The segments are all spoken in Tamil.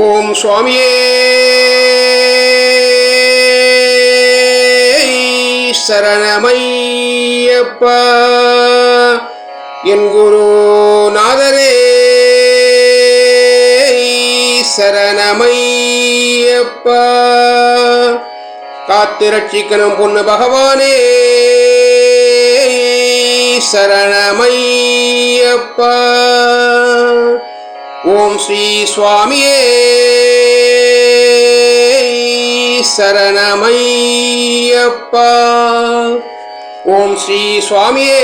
ஓம் சுவாமியே சரணமையப்பா. என் குருநாதரே சரணமையப்பா. காத்து ரட்சிக்கணும் பொண்ணு பகவானே சரணமையப்பா. ஓம் ஸ்ரீ சுவாமியே சரணமையப்பா. ஓம் ஸ்ரீ சுவாமியே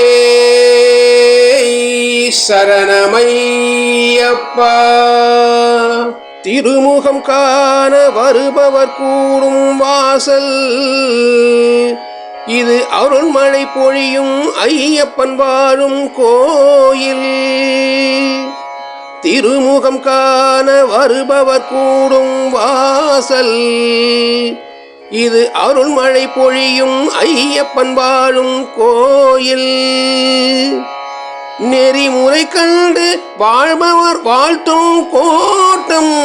சரணமையப்பா. திருமுகம் காண வருபவர் கூடும் வாசல் இது அருள்மழை பொழியும் ஐயப்பன் வாழும் கோயில். திருமுகம் காண வருபவர் கூடும் வாசல் இது அருள்மழை பொழியும் ஐயப்பன் வாழும் கோயில். நெறிமுறை கண்டு வாழ்பவர் வாழ்த்தும் கோட்டம்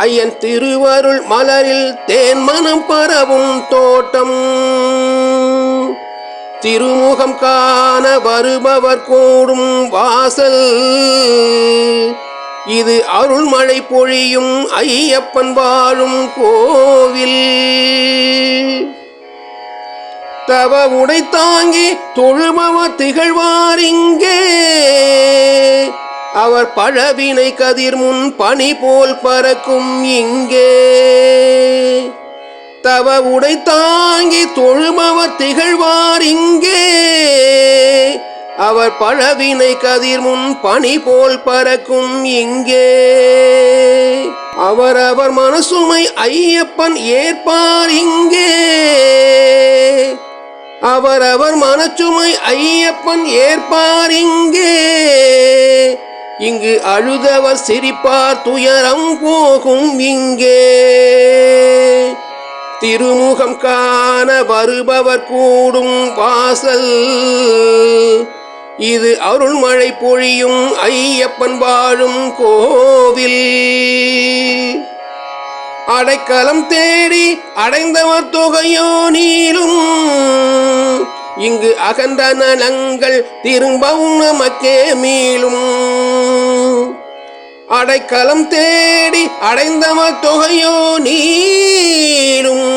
ஐயன் திருவருள் மலரில் தேன்மனம் பரவும் தோட்டம். திருமுகம் காண வருபவர் கூடும் வாசல் இது அருள்மழை பொழியும் ஐயப்பன் வாழும் கோவில். தவ உடை தாங்கி தொழுபவர் திகழ்வார் இங்கே அவர் பழவினை கதிர் முன் பனி போல் பறக்கும் இங்கே. தவ உடை தாங்கி தொழுபவர் திகழ்வார் இங்கே அவர் பழவினை கதிர் முன் பனி போல் பறக்கும் இங்கே. அவரவர் மனசுமை ஐயப்பன் ஏற்பார் இங்கே அவரவர் மனச்சுமை ஐயப்பன் ஏற்பார் இங்கே. இங்கு அழுதவர் சிரிப்பார் துயரம் போகும் இங்கே. திருமுகம் காண வருபவர் கூடும் வாசல் இது அருள்மழை பொழியும் ஐயப்பன் வாழும் கோவில். அடைக்கலம் தேடி அடைந்தவர் தொகையோ நீளும் இங்கு அகன்ற நலங்கள் திரும்பவும் நமக்கே மீளும். அடைக்கலம் தேடி அடைந்தவர் தொகையோ நீளும்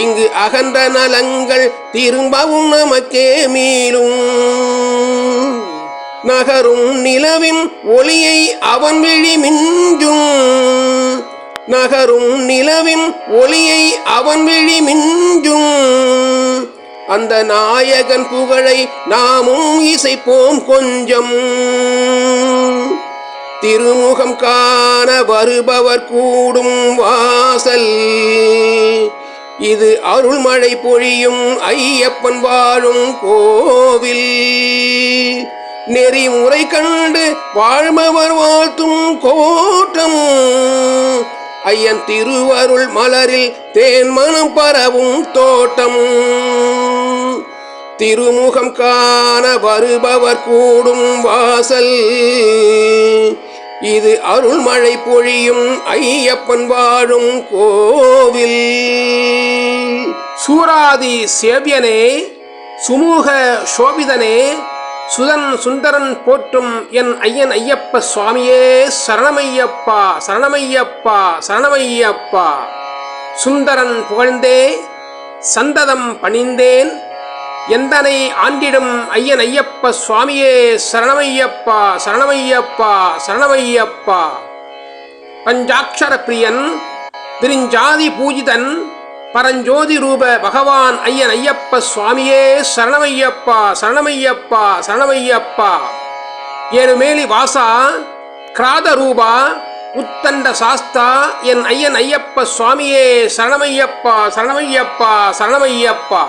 இங்கு அகன்ற நலங்கள் திரும்பவும் நமக்கே மீளும். நகரும் நிலவின் ஒளியை அவன் விழி மிஞ்சும் நகரும் நிலவின் ஒளியை அவன் விழி மிஞ்சும். அந்த நாயகன் புகழை நாமும் இசைப்போம் கொஞ்சம். திருமுகம் காண வருபவர் கூடும் வாசல் இது அருள்மழை பொழியும் ஐயப்பன் வாழும் கோவில். நெறிமுறை கண்டு வாழ்பவர் வாழ்த்தும் கோட்டம் ஐயன் திருவருள் மலரில் தேன்மனம் பரவும் தோட்டம். திருமுகம் காண வருபவர் கூடும் வாசல் இது அருள்மழை பொழியும் ஐயப்பன் வாழும் கோவில். சூராதி சேவியனே சுமூக சோபிதனே சுதன் சுந்தரன் போற்றும் என் ஐயன் ஐயப்ப சுவாமியே சரணமையப்பா சரணமையப்பா சரணமையப்பா. சுந்தரன் புகழ்ந்தே சந்ததம் பணிந்தேன் எந்தனை ஆண்டிடும் ஐயன் ஐயப்ப சுவாமியே சரணமையப்பா சரணமையப்பா சரணமையப்பா. பஞ்சாட்சர பிரியன் விரிஞ்சாதி பூஜிதன் பரஞ்சோதி ரூப பகவான் ஐயன் ஐயப்ப சுவாமியே சரணமையப்பா சரணமையப்பா சரணமையப்பா. ஏழுமேலி வாசா கிராத ரூபா உத்தண்ட சாஸ்தா என் ஐயன் ஐயப்ப சுவாமியே சரணமையப்பா சரணமையப்பா சரணமையப்பா.